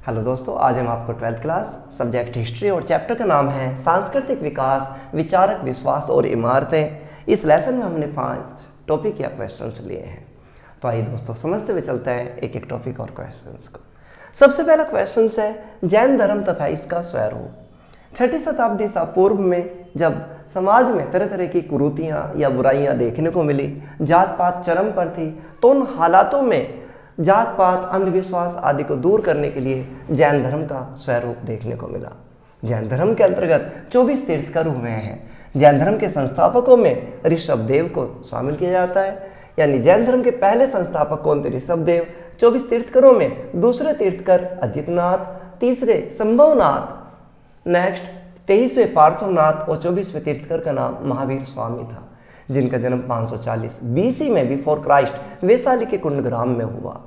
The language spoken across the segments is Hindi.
हेलो दोस्तों, आज हम आपको 12th क्लास सब्जेक्ट हिस्ट्री और चैप्टर का नाम है सांस्कृतिक विकास, विचारक विश्वास और इमारतें। इस लेसन में हमने 5 टॉपिक या क्वेश्चंस लिए हैं। तो आइए दोस्तों समझते हुए चलते हैं एक एक टॉपिक और क्वेश्चंस को। सबसे पहला क्वेश्चन है जैन धर्म तथा इसका स्वरूप। 6ठी शताब्दी ईसा पूर्व में जब समाज में तरह तरह की कुरीतियाँ या बुराइयाँ देखने को मिली, जात पात चरम पर थी, तो उन हालातों में जात पात, अंधविश्वास आदि को दूर करने के लिए जैन धर्म का स्वरूप देखने को मिला। जैन धर्म के अंतर्गत 24 तीर्थकर हुए हैं। जैन धर्म के संस्थापकों में ऋषभदेव को शामिल किया जाता है, यानी जैन धर्म के पहले संस्थापक कौन थे? ऋषभदेव। 24 तीर्थकरों में दूसरे तीर्थकर अजितनाथ, तीसरे संभवनाथ, नेक्स्ट 23वें पार्श्वनाथ और 24वें तीर्थकर का नाम महावीर स्वामी था, जिनका जन्म 540 BC में बिफोर क्राइस्ट वैशाली के कुंडग्राम में हुआ।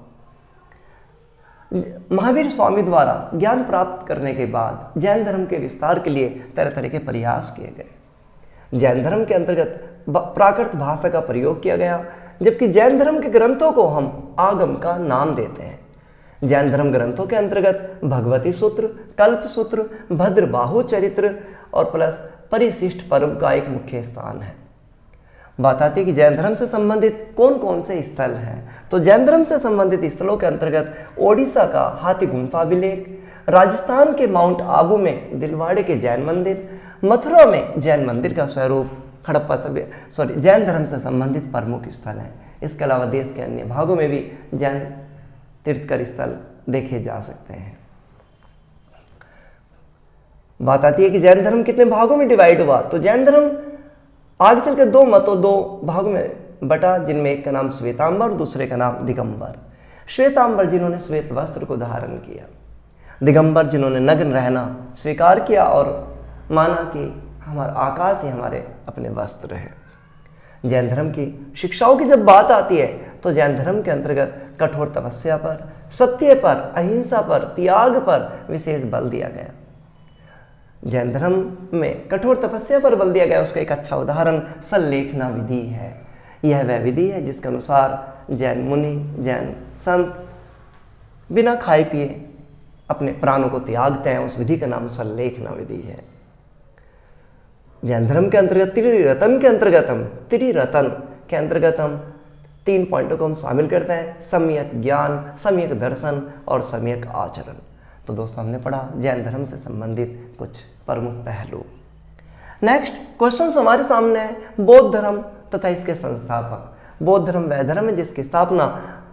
महावीर स्वामी द्वारा ज्ञान प्राप्त करने के बाद जैन धर्म के विस्तार के लिए तरह तरह के प्रयास किए गए। जैन धर्म के अंतर्गत प्राकृत भाषा का प्रयोग किया गया, जबकि जैन धर्म के ग्रंथों को हम आगम का नाम देते हैं। जैन धर्म ग्रंथों के अंतर्गत भगवती सूत्र, कल्प सूत्र, भद्रबाहु चरित्र और प्लस परिशिष्ट पर्व का एक मुख्य स्थान है। बात आती है कि जैन धर्म से संबंधित कौन कौन से स्थल हैं। तो जैन धर्म से संबंधित स्थलों के अंतर्गत ओडिशा का हाथी गुम्फा अभिलेख, राजस्थान के माउंट आबू में दिलवाड़े के जैन मंदिर, मथुरा में जैन मंदिर का स्वरूप, हड़प्पा जैन धर्म से संबंधित प्रमुख स्थल हैं। इसके अलावा देश के अन्य भागों में भी जैन तीर्थकर स्थल देखे जा सकते हैं। बात आती है कि जैन धर्म कितने भागों में डिवाइड हुआ। तो जैन धर्म आगे चलकर 2 मतों 2 भागों में बटा, जिनमें एक का नाम श्वेतांबर, दूसरे का नाम दिगंबर। श्वेतांबर जिन्होंने श्वेत वस्त्र को धारण किया, दिगंबर जिन्होंने नग्न रहना स्वीकार किया और माना कि हमारा आकाश ही हमारे अपने वस्त्र है। जैन धर्म की शिक्षाओं की जब बात आती है तो जैन धर्म के अंतर्गत कठोर तपस्या पर, सत्य पर, अहिंसा पर, त्याग पर विशेष बल दिया गया। जैन धर्म में कठोर तपस्या पर बल दिया गया, उसका एक अच्छा उदाहरण सल्लेखना विधि है। यह वह विधि है जिसके अनुसार जैन मुनि, जैन संत बिना खाए पिए अपने प्राणों को त्यागते हैं। उस विधि का नाम सल्लेखना विधि है। जैन धर्म के अंतर्गत त्रिरत्न के अंतर्गत हम 3 पॉइंटों को हम शामिल करते हैं: सम्यक ज्ञान, सम्यक दर्शन और सम्यक आचरण। तो दोस्तों हमने पढ़ा जैन धर्म से संबंधित कुछ प्रमुख पहलू। नेक्स्ट क्वेश्चन हमारे सामने है बौद्ध धर्म तथा इसके संस्थापक। बौद्ध धर्म वह धर्म है जिसकी स्थापना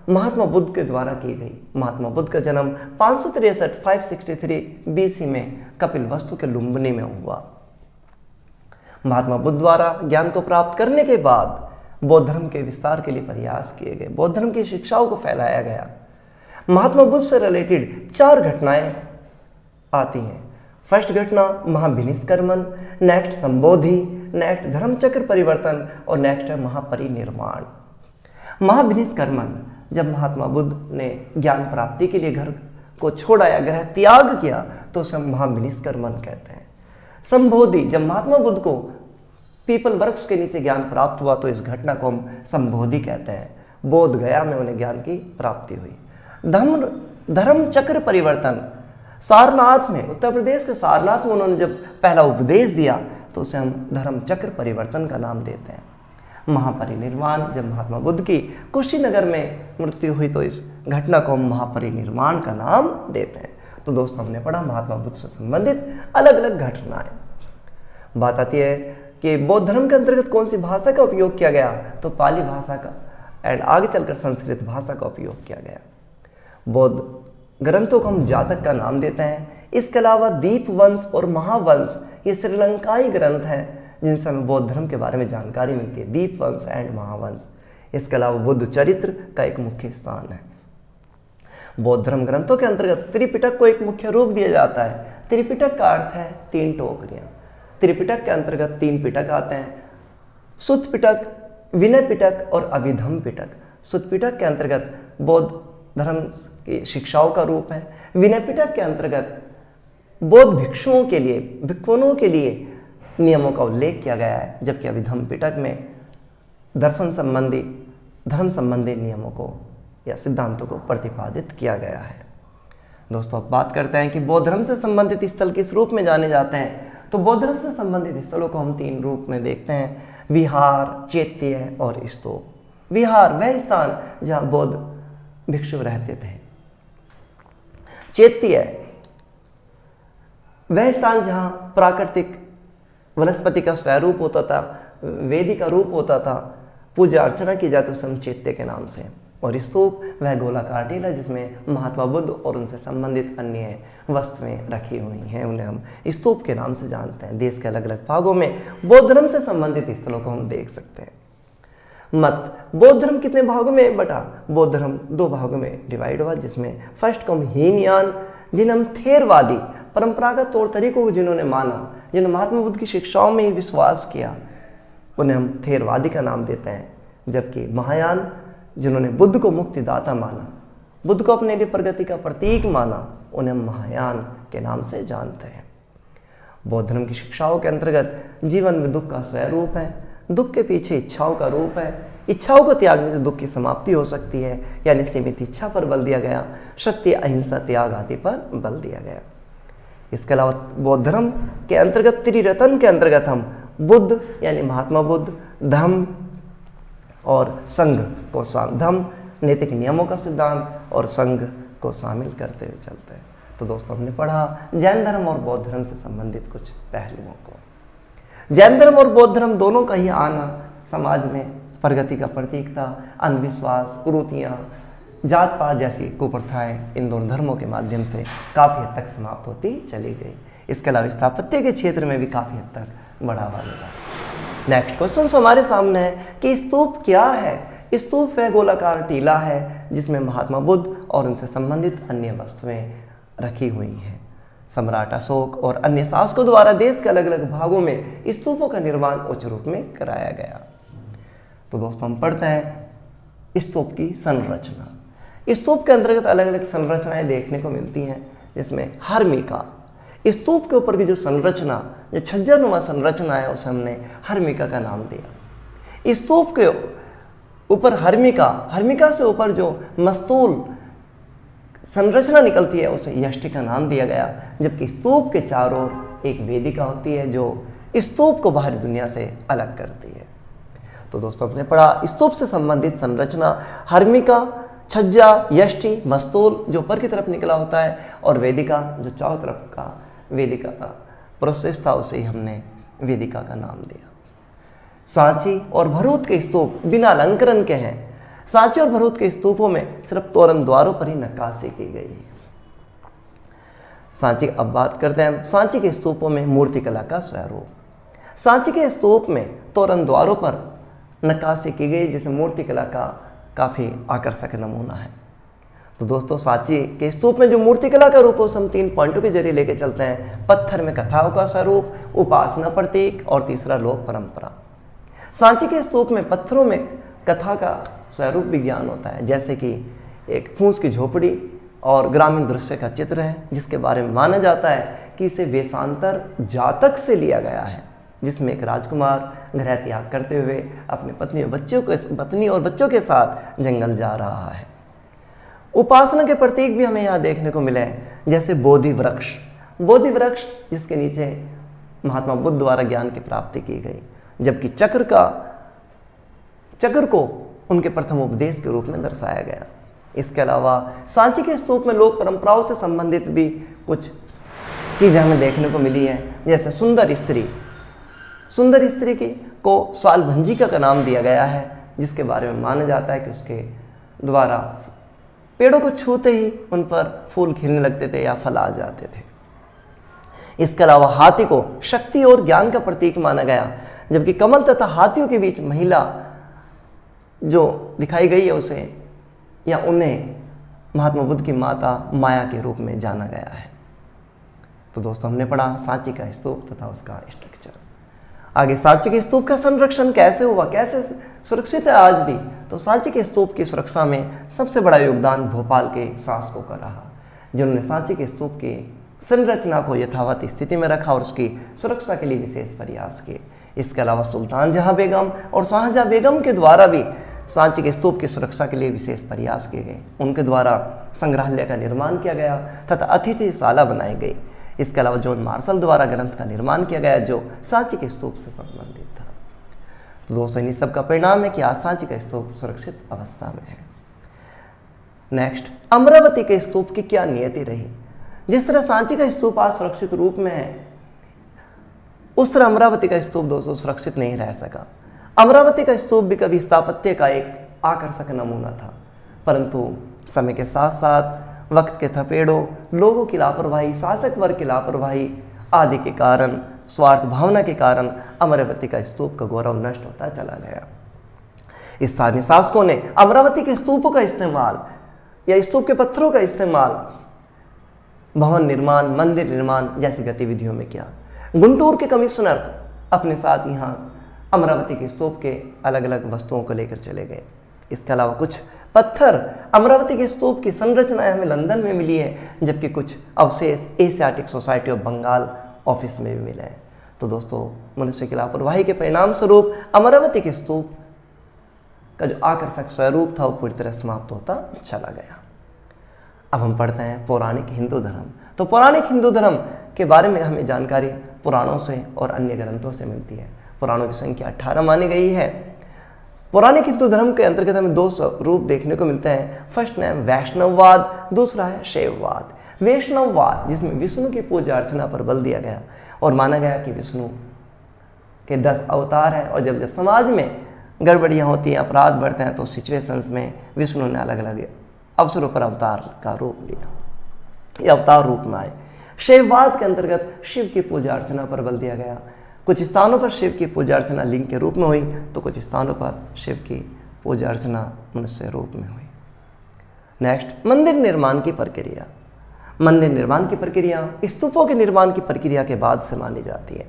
महात्मा बुद्ध के द्वारा की गई। महात्मा बुद्ध का जन्म 563 BC में कपिलवस्तु के लुम्बिनी में हुआ। महात्मा बुद्ध द्वारा ज्ञान को प्राप्त करने के बाद बौद्ध धर्म के विस्तार के लिए प्रयास किए गए, बौद्ध धर्म की शिक्षाओं को फैलाया गया। महात्मा बुद्ध से रिलेटेड 4 घटनाएं आती हैं। फर्स्ट घटना महाभिनिष्क्रमण, नेक्स्ट संबोधि, नेक्स्ट धर्मचक्र परिवर्तन और नेक्स्ट है महापरिनिर्वाण। महाभिनिष्क्रमण, जब महात्मा बुद्ध ने ज्ञान प्राप्ति के लिए घर को छोड़ाया, ग्रह त्याग किया, तो उसे महाभिनिष्क्रमण कहते हैं। संबोधि, जब महात्मा बुद्ध को पीपल वृक्ष के नीचे ज्ञान प्राप्त हुआ, तो इस घटना को हम संबोधि कहते हैं। बोध गया में उन्हें ज्ञान की प्राप्ति हुई। धर्म चक्र परिवर्तन, सारनाथ में, उत्तर प्रदेश के सारनाथ में उन्होंने जब पहला उपदेश दिया, तो उसे हम धर्म चक्र परिवर्तन का नाम देते हैं। महापरिनिर्वाण, जब महात्मा बुद्ध की कुशीनगर में मृत्यु हुई, तो इस घटना को हम महापरिनिर्वाण का नाम देते हैं। तो दोस्तों हमने पढ़ा महात्मा बुद्ध से संबंधित अलग अलग घटनाएं। बात आती है कि बौद्ध धर्म के अंतर्गत कौन सी भाषा का उपयोग किया गया। तो पाली भाषा का एंड आगे चलकर संस्कृत भाषा का उपयोग किया गया। बौद्ध ग्रंथों को हम जातक का नाम देते हैं। इसके अलावा दीपवंश और महावंश ये श्रीलंकाई ग्रंथ हैं जिनसे हमें बौद्ध धर्म के बारे में जानकारी मिलती है, दीपवंश एंड महावंश। इसके अलावा बुद्ध चरित्र का एक मुख्य स्थान है। बौद्ध धर्म ग्रंथों के अंतर्गत त्रिपिटक को एक मुख्य रूप दिया जाता है। त्रिपिटक का अर्थ है 3 टोकरियां। त्रिपिटक के अंतर्गत 3 पिटक आते हैं: सुत्त पिटक, विनय पिटक और अभिधम्म पिटक। सुत्त पिटक के अंतर्गत बौद्ध धर्म की शिक्षाओं का रूप है। विनय पिटक के अंतर्गत बौद्ध भिक्षुओं के लिए, भिक्षुओं के लिए नियमों का उल्लेख किया गया है, जबकि अभिधम्म पिटक में दर्शन संबंधी, धर्म संबंधी नियमों को या सिद्धांतों को प्रतिपादित किया गया है। दोस्तों अब बात करते हैं कि बौद्ध धर्म से संबंधित स्थल किस रूप में जाने जाते हैं। तो बौद्ध धर्म से संबंधित स्थलों को हम 3 रूप में देखते हैं, विहार, चैत्य और स्तूप। विहार वह स्थान जहाँ बौद्ध भिक्षु रहते थे। चैत्य वह स्थान जहाँ प्राकृतिक वनस्पति का स्वरूप होता था, वेदी का रूप होता था, पूजा अर्चना की जाती उस चैत्य के नाम से। और स्तूप वह गोलाकार टीला जिसमें महात्मा बुद्ध और उनसे संबंधित अन्य वस्तुएं रखी हुई हैं, उन्हें हम स्तूप के नाम से जानते हैं। देश के अलग अलग भागों में बौद्ध धर्म से संबंधित स्थलों को हम देख सकते हैं। मत बौद्ध धर्म कितने भागों में बटा? बौद्ध धर्म 2 भागों में डिवाइड हुआ, जिसमें फर्स्ट को हम हीनयान, जिन्हें हम थेरवादी परंपरागत तौर तरीकों को जिन्होंने माना, जिन्होंने महात्मा बुद्ध की शिक्षाओं में ही विश्वास किया, उन्हें हम थेरवादी का नाम देते हैं। जबकि महायान, जिन्होंने बुद्ध को मुक्तिदाता माना, बुद्ध को अपने लिए प्रगति का प्रतीक माना, उन्हें हम महायान के नाम से जानते हैं। बौद्ध धर्म की शिक्षाओं के अंतर्गत जीवन में दुख का स्वरूप है, दुख के पीछे इच्छाओं का रूप है, इच्छाओं को त्यागने से दुख की समाप्ति हो सकती है, यानी सीमित इच्छा पर बल दिया गया, सत्य, अहिंसा, त्याग आदि पर बल दिया गया। इसके अलावा बौद्ध धर्म के अंतर्गत त्रिरत्न के अंतर्गत हम बुद्ध यानी महात्मा बुद्ध, धम्म और संघ को धम्म नैतिक नियमों का सिद्धांत और संघ को शामिल करते हुए चलते हैं। तो दोस्तों हमने पढ़ा जैन धर्म और बौद्ध धर्म से संबंधित कुछ पहलुओं को। जैन धर्म और बौद्ध धर्म दोनों का ही आना समाज में प्रगति का प्रतीक था। अंधविश्वास, कुरीतियाँ, जात पात जैसी कुप्रथाएं इन दोनों धर्मों के माध्यम से काफ़ी हद तक समाप्त होती चली गई। इसके अलावा स्थापत्य के क्षेत्र में भी काफ़ी हद तक बढ़ावा मिला। नेक्स्ट क्वेश्चन हमारे सामने है कि स्तूप क्या है। स्तूप वह गोलाकार टीला है जिसमें महात्मा बुद्ध और उनसे संबंधित अन्य वस्तुएं रखी हुई हैं। सम्राट अशोक और अन्य शासकों द्वारा देश के अलग अलग भागों में स्तूपों का निर्माण उच्च रूप में कराया गया। तो दोस्तों हम पढ़ते हैं स्तूप की संरचना। स्तूप के अंतर्गत अलग अलग संरचनाएं देखने को मिलती हैं, जिसमें हर्मिका, स्तूप के ऊपर की जो संरचना, जो छज्जानुमा संरचना है, उसे हमने हर्मिका का नाम दिया। स्तूप के ऊपर हर्मिका, हर्मिका से ऊपर जो मस्तूल संरचना निकलती है उसे यष्टि का नाम दिया गया। जबकि स्तूप के चारों ओर एक वेदिका होती है जो स्तूप को बाहरी दुनिया से अलग करती है। तो दोस्तों हमने पढ़ा स्तूप से संबंधित संरचना, हर्मिका, छज्जा, यष्टि, मस्तूल जो ऊपर की तरफ निकला होता है, और वेदिका जो चारों तरफ का वेदिका प्रोसेस था, उसे ही हमने वेदिका का नाम दिया। सांची और भरूच के स्तूप बिना अलंकरण के हैं। सांची और भरूच के स्तूपों में सिर्फ तोरण द्वारों पर ही नक्काशी की गई है। सांची, अब बात करते हैं सांची के स्तूपों में मूर्तिकला का स्वरूप। सांची के स्तूप में तोरण द्वारों पर नक्काशी की गई, जिसे मूर्तिकला का काफ़ी आकर्षक नमूना है। तो दोस्तों सांची के स्तूप में जो मूर्तिकला का रूप है उसे हम 3 पॉइंटों के जरिए लेके चलते हैं। पत्थर में कथाओं का स्वरूप, उपासना प्रतीक, और तीसरा लोक परंपरा। सांची के स्तूप में पत्थरों में कथा का स्वरूप विज्ञान होता है, जैसे कि एक फूस की झोपड़ी और ग्रामीण दृश्य का चित्र है, जिसके बारे में माना जाता है कि इसे वेशांतर जातक से लिया गया है, जिसमें एक राजकुमार गृह त्याग करते हुए अपनी पत्नी और बच्चों के साथ जंगल जा रहा है। उपासना के प्रतीक भी हमें यहाँ देखने को मिले हैं, जैसे बोधि वृक्ष, बोधि वृक्ष जिसके नीचे महात्मा बुद्ध द्वारा ज्ञान की प्राप्ति की गई, जबकि चक्र को उनके प्रथम उपदेश के रूप में दर्शाया गया। इसके अलावा सांची के स्तूप में लोक परंपराओं से संबंधित भी कुछ चीज़ें हमें देखने को मिली हैं, जैसे सुंदर स्त्री। सुंदर स्त्री को सालभंजिका का नाम दिया गया है, जिसके बारे में माना जाता है कि उसके द्वारा पेड़ों को छूते ही उन पर फूल खिलने लगते थे या फल आ जाते थे। इसके अलावा हाथी को शक्ति और ज्ञान का प्रतीक माना गया, जबकि कमल तथा हाथियों के बीच महिला जो दिखाई गई है उसे या उन्हें महात्मा बुद्ध की माता माया के रूप में जाना गया है। तो दोस्तों हमने पढ़ा सांची का स्तूप तथा उसका स्ट्रक्चर। आगे सांची के स्तूप का संरक्षण कैसे हुआ, कैसे सुरक्षित है आज भी। तो सांची के स्तूप की सुरक्षा में सबसे बड़ा योगदान भोपाल के शासकों का रहा, जिन्होंने सांची के स्तूप की संरचना को यथावत स्थिति में रखा और उसकी सुरक्षा के लिए विशेष प्रयास किए। इसके अलावा सुल्तान जहां बेगम और शाहजहां बेगम के द्वारा भी सांची के स्तूप की सुरक्षा के लिए विशेष प्रयास किए गए। उनके द्वारा संग्रहालय का निर्माण किया गया तथा अतिथिशाला बनाई गई। इसके अलावा जॉन मार्शल द्वारा ग्रंथ का निर्माण किया गया जो सांची के स्तूप से संबंधित था। तो दोस्तों इन सब का परिणाम है कि आज सांची का स्तूप सुरक्षित अवस्था में है। नेक्स्ट, अमरावती के स्तूप की क्या नियति रही। जिस तरह सांची का स्तूप आज सुरक्षित रूप में है, उस तरह अमरावती का स्तूप दोस्तों सुरक्षित नहीं रह सका। अमरावती का स्तूप भी कभी स्थापत्य का एक आकर्षक नमूना था, परंतु समय के साथ साथ वक्त के थपेड़ों, लोगों की लापरवाही, शासक वर्ग की लापरवाही आदि के कारण, स्वार्थ भावना के कारण अमरावती का स्तूप का गौरव नष्ट होता चला गया। स्थानीय शासकों ने अमरावती के स्तूपों का इस्तेमाल या स्तूप के पत्थरों का इस्तेमाल भवन निर्माण, मंदिर निर्माण जैसी गतिविधियों में किया। गुंटूर के कमिश्नर अपने साथ यहाँ अमरावती के स्तूप के अलग अलग वस्तुओं को लेकर चले गए। इसके अलावा कुछ पत्थर अमरावती के स्तूप की संरचनाएं हमें लंदन में मिली है, जबकि कुछ अवशेष Asiatic Society of Bengal office में भी मिले हैं। तो दोस्तों मनुष्य की लापरवाही के परिणाम स्वरूप अमरावती के स्तूप का जो आकर्षक स्वरूप था वो पूरी तरह समाप्त होता चला गया। अब हम पढ़ते हैं पौराणिक हिंदू धर्म। तो पौराणिक हिंदू धर्म के बारे में हमें जानकारी पुराणों से और अन्य ग्रंथों से मिलती है। पुराणों की संख्या 18 मानी गई है। पौराणिक हिंदू धर्म के अंतर्गत हमें दो रूप देखने को मिलते हैं। फर्स्ट है वैष्णववाद, दूसरा है शैववाद। वैष्णववाद जिसमें विष्णु की पूजा अर्चना पर बल दिया गया और माना गया कि विष्णु के 10 अवतार हैं, और जब जब समाज में गड़बड़ियाँ होती हैं, अपराध बढ़ते हैं, तो सिचुएशंस में विष्णु ने अलग अलग अवसरों पर अवतार का रूप लिया, ये अवतार रूप में आए। शैववाद के अंतर्गत शिव की पूजा अर्चना पर बल दिया गया। कुछ स्थानों पर शिव की पूजा अर्चना लिंग के रूप में हुई, तो कुछ स्थानों पर शिव की पूजा अर्चना मनुष्य रूप में हुई। नेक्स्ट, मंदिर निर्माण की प्रक्रिया। मंदिर निर्माण की प्रक्रिया स्तूपों के निर्माण की प्रक्रिया के बाद से मानी जाती है।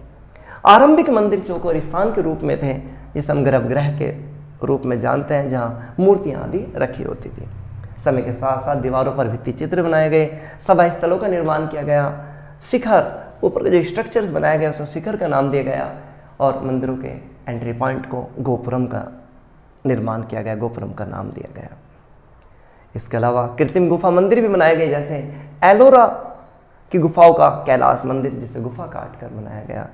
आरंभिक मंदिर चौकोर स्थान के रूप में थे, जिसे हम गर्भगृह के रूप में जानते हैं, जहाँ मूर्तियाँ आदि रखी होती थी। समय के साथ साथ दीवारों पर भित्ति चित्र बनाए गए, सभा स्थलों का निर्माण किया गया, शिखर ऊपर जो स्ट्रक्चर्स बनाए गए उसे शिखर का नाम दिया गया, और मंदिरों के एंट्री पॉइंट को गोपुरम का निर्माण किया गया, गोपुरम का नाम दिया गया। इसके अलावा कृत्रिम गुफा मंदिर भी बनाए गए, जैसे एलोरा की गुफाओं का कैलाश मंदिर, जिसे गुफा काट कर बनाया गया,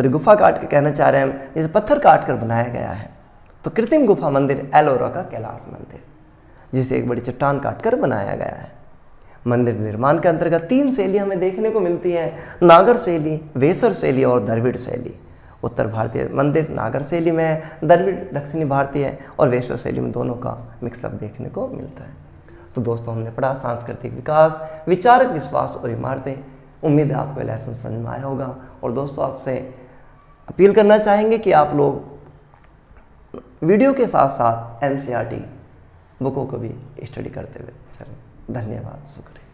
गुफा काट के कहना चाह रहे हैं, जिसे पत्थर काट कर बनाया गया है। तो कृत्रिम गुफा मंदिर एलोरा का कैलाश मंदिर, जिसे एक बड़ी चट्टान काट कर बनाया गया है। मंदिर निर्माण के अंतर्गत 3 शैलियाँ हमें देखने को मिलती हैं, नागर शैली, वेसर शैली और द्रविड़ शैली। उत्तर भारतीय मंदिर नागर शैली में है, द्रविड़ दक्षिणी भारतीय है, और वेसर शैली में दोनों का मिक्सअप देखने को मिलता है। तो दोस्तों हमने पढ़ा सांस्कृतिक विकास, विचारक विश्वास और इमारतें। उम्मीद है आपको लेसन समझ में आया होगा। और दोस्तों आपसे अपील करना चाहेंगे कि आप लोग वीडियो के साथ साथ NCERT बुकों को भी स्टडी करते हुए चलें। धन्यवाद, शुक्रिया।